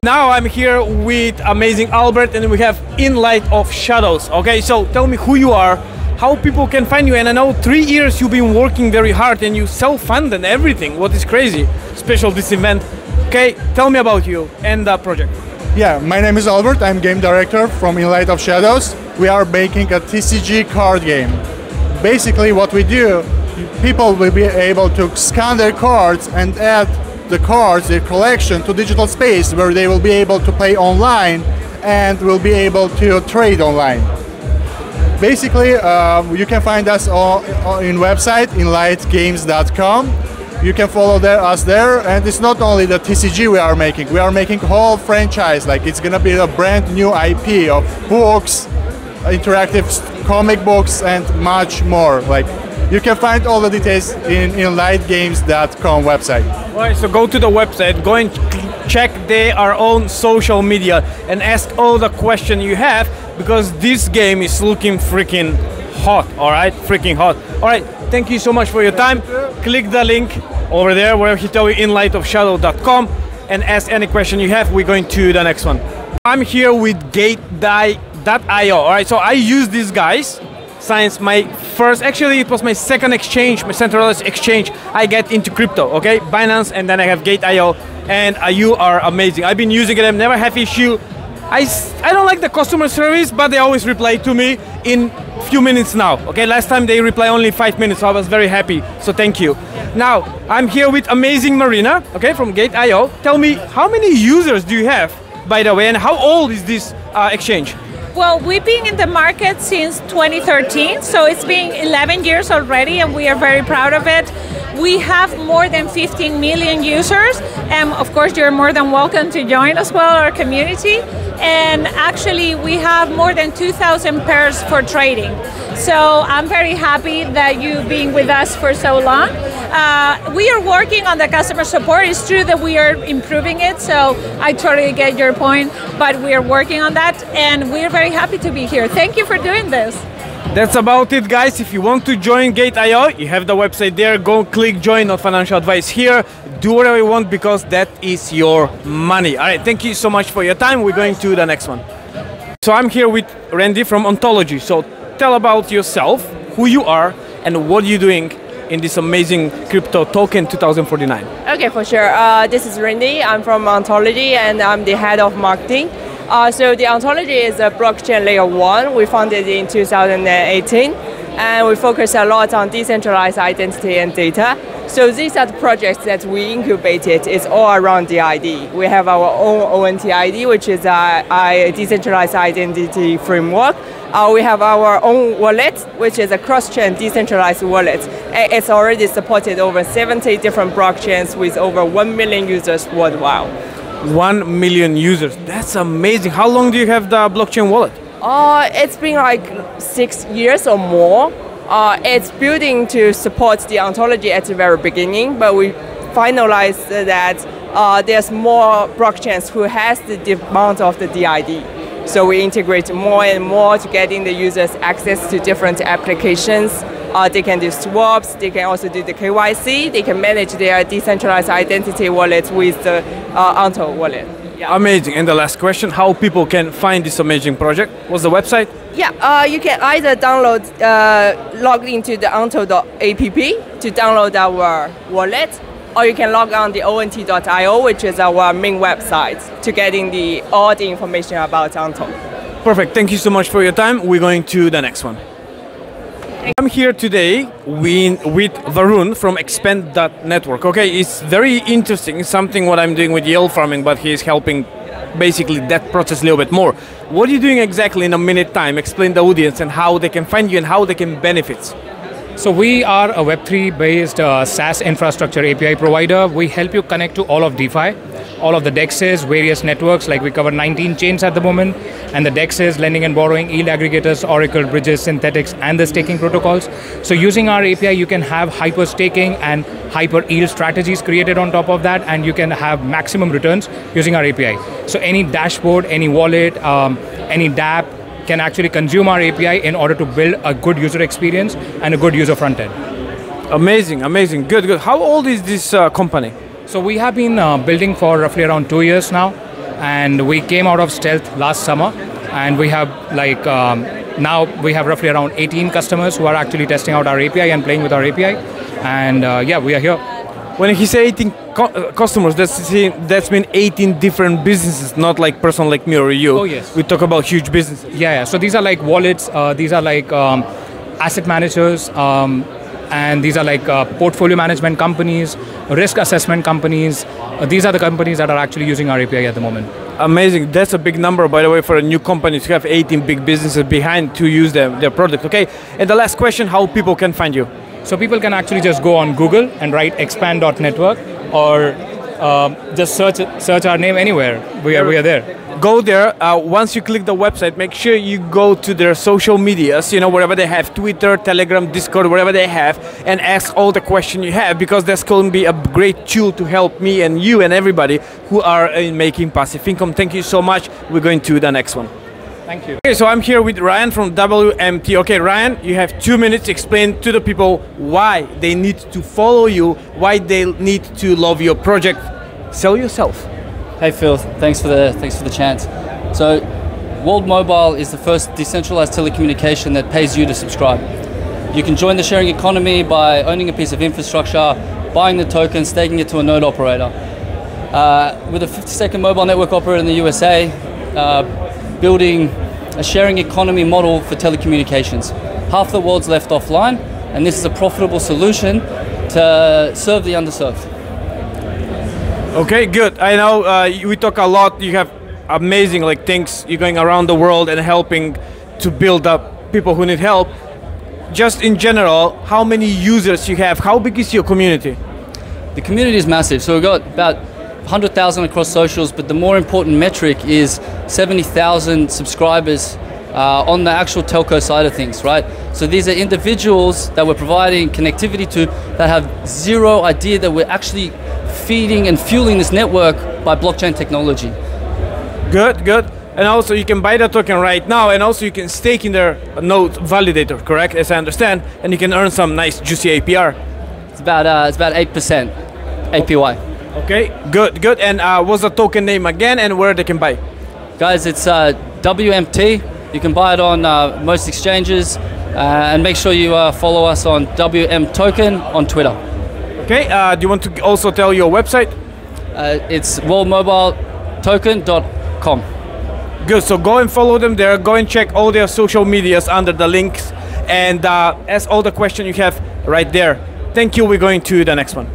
Now I'm here with amazing Albert and we have In Light of Shadows. Okay, so tell me who you are, how people can find you, and I know 3 years you've been working very hard and you self-fund and everything, what is crazy, special this event. Okay, tell me about you and the project. Yeah, my name is Albert, I'm game director from In Light of Shadows. We are making a TCG card game. Basically what we do, people will be able to scan their cards and add the cards, their collection, to digital space where they will be able to play online and will be able to trade online. Basically, you can find us in website inlightgames.com. You can follow us there, and it's not only the TCG we are making whole franchise, like it's gonna be a brand new IP of books, interactive comic books, and much more. Like, you can find all the details in inlightgames.com website. Alright, so go to the website, go and check their own social media and ask all the questions you have, because this game is looking freaking hot, alright? Freaking hot. Alright, thank you so much for your time. Click the link over there where he tell you inlightofshadow.com and ask any question you have. We're going to the next one. I'm here with Gateio, alright? So I use these guys since my first, actually it was my second exchange, my centralized exchange I get into crypto, okay? Binance, and then I have Gateio, and you are amazing. I've been using them, never have issue. I don't like the customer service, but they always reply to me in few minutes now, okay? Last time they reply only 5 minutes, so I was very happy, so thank you. Now, I'm here with amazing Marina, okay, from Gateio. Tell me, how many users do you have, by the way, and how old is this exchange? Well, we've been in the market since 2013, so it's been 11 years already, and we are very proud of it. We have more than 15 million users, and of course you're more than welcome to join as well, our community. And actually we have more than 2,000 pairs for trading. So I'm very happy that you've been with us for so long. We are working on the customer support. It's true that we are improving it, so I totally get your point, but we are working on that, and we're very happy to be here. Thank you for doing this. That's about it, guys. If you want to join Gateio, you have the website there. Go click join, not financial advice here. Do whatever you want, because that is your money. All right, thank you so much for your time. We're going to the next one. So I'm here with Randy from ONTology. So tell about yourself, who you are, and what you're doing in this amazing crypto token 2049. Okay, for sure. This is Randy. I'm from ONTology, and I'm the head of marketing. So the ONTology is a blockchain layer 1. We founded in 2018, and we focus a lot on decentralized identity and data. So these are the projects that we incubated. It's all around the ID. We have our own ONTID, which is a decentralized identity framework. We have our own wallet, which is a cross-chain decentralized wallet. It's already supported over 70 different blockchains with over 1 million users worldwide. 1 million users, that's amazing. How long do you have the blockchain wallet? It's been like 6 years or more. It's building to support the ONTology at the very beginning, but we finalized that there's more blockchains who has the demand of the DID. So we integrate more and more to getting the users access to different applications. They can do swaps, they can also do the KYC, they can manage their decentralized identity wallet with the ONTO wallet. Yeah. Amazing. And the last question, how people can find this amazing project? What's the website? Yeah, you can either download, log into the ONTO.app to download our wallet, or you can log on the ONT.io, which is our main website, to getting all the information about ONTO. Perfect. Thank you so much for your time. We're going to the next one. I'm here today with Varun from Expand.network. Okay, it's very interesting. It's something what I'm doing with yield farming, but he's helping basically that process a little bit more. What are you doing exactly in a minute time? Explain the audience and how they can find you and how they can benefit. So we are a Web3 based SaaS infrastructure API provider. We help you connect to all of DeFi. all of the DEXs, various networks, like we cover 19 chains at the moment, and the DEXs, lending and borrowing, yield aggregators, Oracle, bridges, synthetics, and the staking protocols. So using our API, you can have hyper staking and hyper yield strategies created on top of that, and you can have maximum returns using our API. So any dashboard, any wallet, any dApp can actually consume our API in order to build a good user experience and a good user front end. Amazing, amazing, good, good. How old is this company? So we have been building for roughly around 2 years now, and we came out of stealth last summer, and we have now we have roughly around 18 customers who are actually testing out our API and playing with our API, and yeah, we are here. When he say 18 customers, that's mean 18 different businesses, not like person like me or you. Oh yes. We talk about huge businesses. Yeah. So these are like wallets, these are like asset managers, and these are like portfolio management companies, risk assessment companies. These are the companies that are actually using our API at the moment. Amazing. That's a big number, by the way, for a new company to have 18 big businesses behind to use their product. Okay. And the last question: how people can find you? So people can actually just go on Google and write expand.network, or just search our name anywhere. We are there. Go there. Once you click the website, make sure you go to their social medias, wherever they have Twitter, Telegram, Discord, wherever they have, and ask all the questions you have, because that's going to be a great tool to help me and you and everybody who are making passive income. Thank you so much. We're going to the next one. Thank you. Okay, so I'm here with Ryan from WMT. Okay, Ryan, you have 2 minutes to explain to the people why they need to follow you, why they need to love your project. Sell yourself. Hey Phil, thanks for the chance. So, World Mobile is the first decentralized telecommunication that pays you to subscribe. You can join the sharing economy by owning a piece of infrastructure, buying the token, staking it to a node operator. With a 50-second mobile network operator in the USA, building a sharing economy model for telecommunications. Half the world's left offline, and this is a profitable solution to serve the underserved. Okay, good. I know we talk a lot. You have amazing things. You're going around the world and helping to build up people who need help. Just in general, how many users you have? How big is your community? The community is massive. So we've got about 100,000 across socials, but the more important metric is 70,000 subscribers on the actual telco side of things, right? So these are individuals that we're providing connectivity to that have zero idea that we're actually feeding and fueling this network by blockchain technology. Good, good. And also you can buy the token right now, and also you can stake in their node validator, correct, as I understand, and you can earn some nice juicy APR. It's about 8% APY. Okay, good, good. And what's the token name again, and where they can buy? Guys, it's WMT. You can buy it on most exchanges, and make sure you follow us on WM Token on Twitter. Okay, do you want to also tell your website? It's worldmobiletoken.com. Good, so go and follow them there, go and check all their social medias under the links, and ask all the questions you have right there. Thank you, we're going to the next one.